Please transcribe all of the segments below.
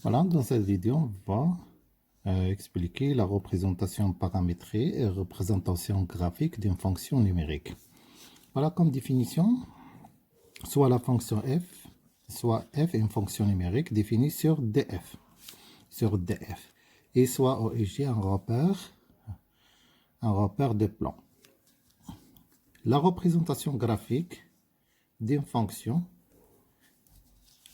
Voilà, dans cette vidéo, on va expliquer la représentation paramétrée et représentation graphique d'une fonction numérique. Voilà comme définition, soit la fonction f, soit f est une fonction numérique définie sur df, et soit OIG un repère de plan. La représentation graphique d'une fonction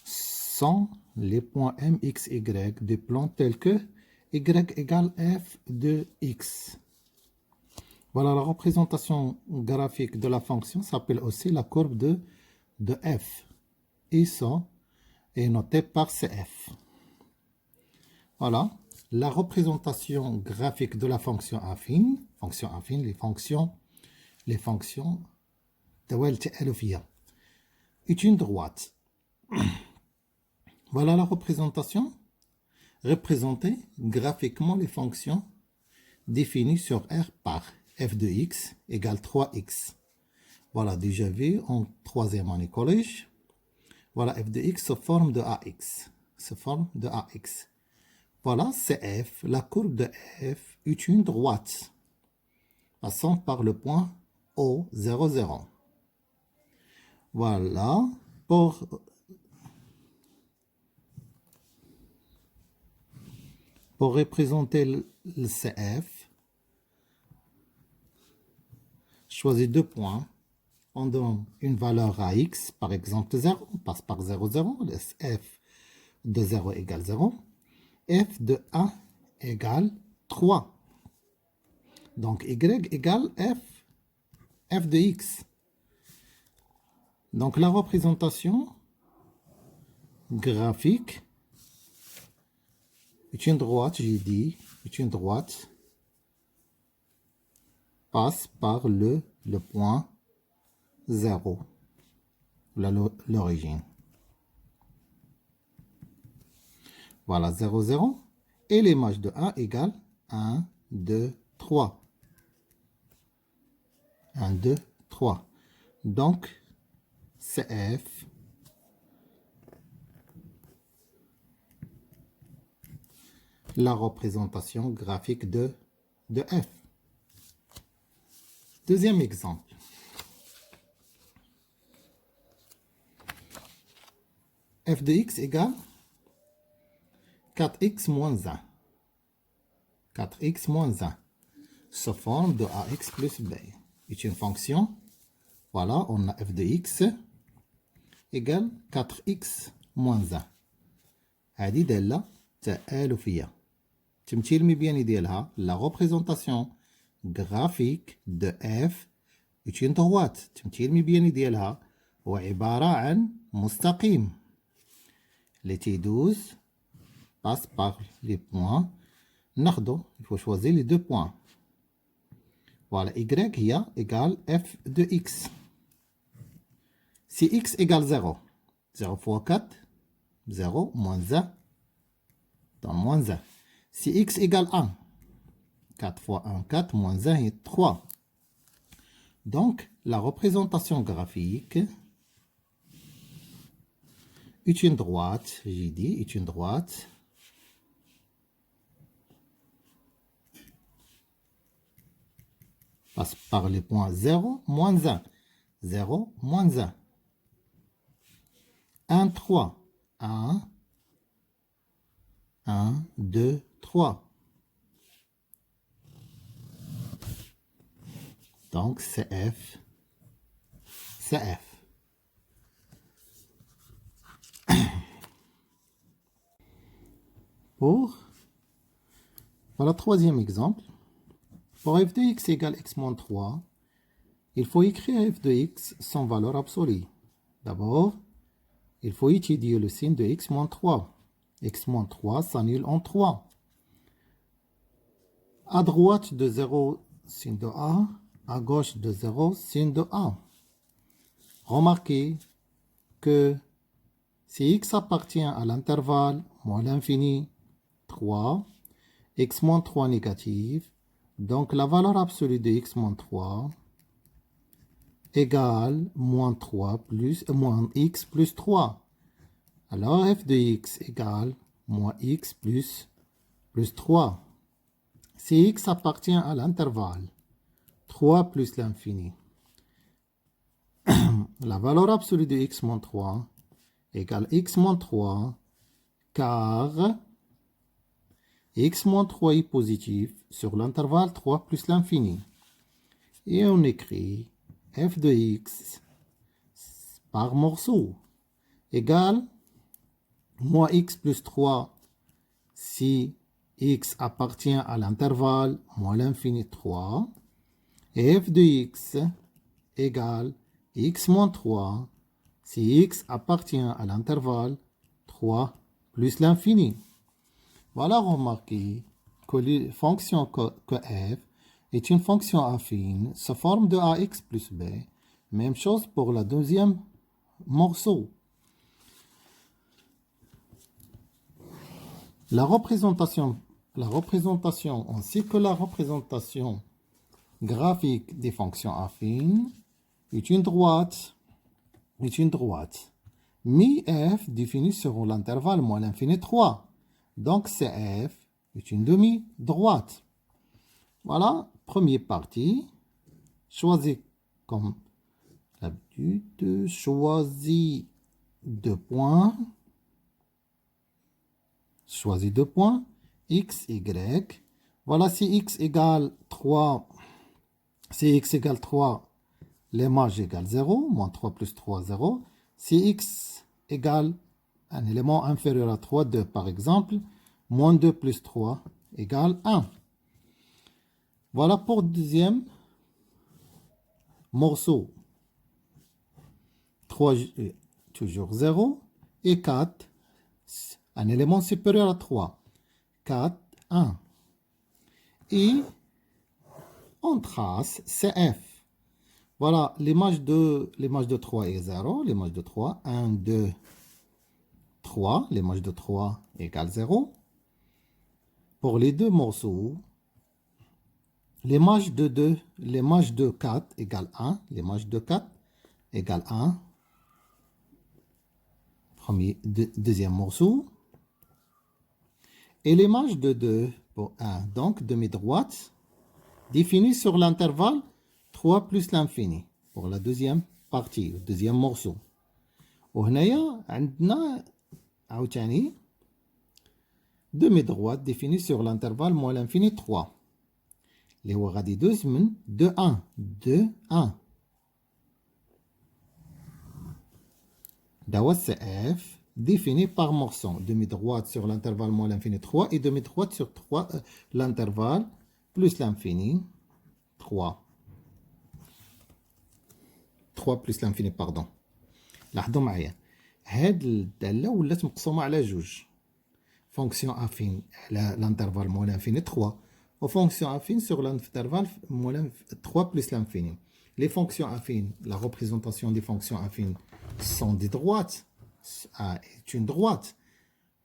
sont les points m, x, y des plans tels que y égale f de x. Voilà, la représentation graphique de la fonction s'appelle aussi la courbe de f. Et ça est noté par cf. Voilà, la représentation graphique de la fonction affine, les fonctions est une droite. Voilà la représentation. Représenter graphiquement les fonctions définies sur R par f de x égale 3x. Voilà, déjà vu en troisième année collège. Voilà, f de x se forme de ax. Voilà, CF, la courbe de f est une droite passant par le point O, 0, 0. Voilà, pour représenter le CF, choisis deux points. On donne une valeur à x, par exemple 0, on passe par 0, 0, f de 0 égale 0, f de 1 égale 3. Donc y égale f de x. Donc la représentation graphique est une droite, j'ai dit, est une droite, passe par le point 0, l'origine. Voilà, 0, 0. Et l'image de 1 égale 1, 2, 3. 1, 2, 3. Donc, CF la représentation graphique de f. Deuxième exemple. F de x égale 4x moins 1. 4x moins 1 se forme de ax plus b. C'est une fonction. Voilà, on a f de x égale 4x moins 1. هذه دالة تآلفية. تمثيل بيان ديالها la représentation graphique de f est une droite. تمثيل بيان ديالها هو عبارة عن مستقيم. Les T12 passent par les points. ناخدو, il faut choisir les deux points. Voilà, y هي égale f de x. Si x égale 0, 0 fois 4, 0 moins 1, dans moins 1. Si x égale 1, 4 fois 1, 4, moins 1 est 3. Donc, la représentation graphique est une droite, j'ai dit, est une droite. Passe par les points 0, moins 1. 0, moins 1. 1, 3. 1, 1, 2, 3. Donc, CF. Voilà, troisième exemple. Pour f de x égale x moins 3, il faut écrire f de x sans valeur absolue. D'abord, il faut étudier le signe de x moins 3. X moins 3 s'annule en 3. À droite de 0, signe de A. À gauche de 0, signe de A. Remarquez que si x appartient à l'intervalle moins l'infini 3, x moins 3 négatif, donc la valeur absolue de x moins 3 égale moins 3 plus moins x plus 3. Alors f de x égale moins x plus 3. Si x appartient à l'intervalle 3 plus l'infini, la valeur absolue de x moins 3 égale x moins 3, car x moins 3 est positif sur l'intervalle 3 plus l'infini. Et on écrit f de x par morceau égale moins x plus 3 si x appartient à l'intervalle moins l'infini 3, et f de x égale x moins 3 si x appartient à l'intervalle 3 plus l'infini. Voilà, remarquez que la fonction que f est une fonction affine sous forme de ax plus b. Même chose pour le deuxième morceau. La représentation ainsi que la représentation graphique des fonctions affines est une droite. Mi f définie sur l'intervalle moins l'infini 3. Donc CF est une demi-droite. Voilà, première partie. Choisis comme d'habitude, choisis 2 points. Choisis 2 points, x, y. Voilà, si x égale 3, l'image égale 0, moins 3 plus 3, 0. Si x égale un élément inférieur à 3, 2 par exemple, moins 2 plus 3 égale 1. Voilà pour le deuxième morceau. 3 toujours 0 et 4, un élément supérieur à 3. 4, 1. Et on trace CF. Voilà, l'image de 3 est 0, l'image de 3, 1, 2, 3, l'image de 3 égale 0. Pour les deux morceaux, l'image de 4 égale 1, l'image de 4 égale 1. Deuxième morceau. Et l'image de 2 pour 1, donc demi-droite, définie sur l'intervalle 3 plus l'infini, pour la deuxième partie, le deuxième morceau. وهنايا عندنا عاوتاني demi-droite définie sur l'intervalle moins l'infini 3. اللي هو غادي يدوز من 2 1 2 1. دوا CF défini par morceau, demi-droite sur l'intervalle moins l'infini 3 et demi-droite sur l'intervalle plus l'infini 3. 3 plus l'infini, pardon. لاحظوا معايا هاد الدالة ولات مقسومة على جوج. Fonction affine على l'intervalle moins l'infini 3 ou fonction affine sur l'intervalle 3 plus l'infini. Les fonctions affines, la représentation des fonctions affines sont des droites. est une droite.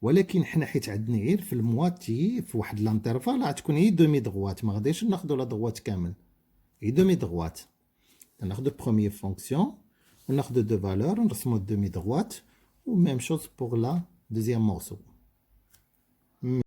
ولكن حنا حيت عندنا غير في المواتي في واحد الانترفال غتكون هي دومي دغوات، ما غاديش ناخذوا لا دغوات كامل، هي دومي دغوات. ناخذ بروميير فونكسيون وناخذ دو فالور نرسموا دومي دغوات، و ميم شوز بور لا دوزيام مورسو.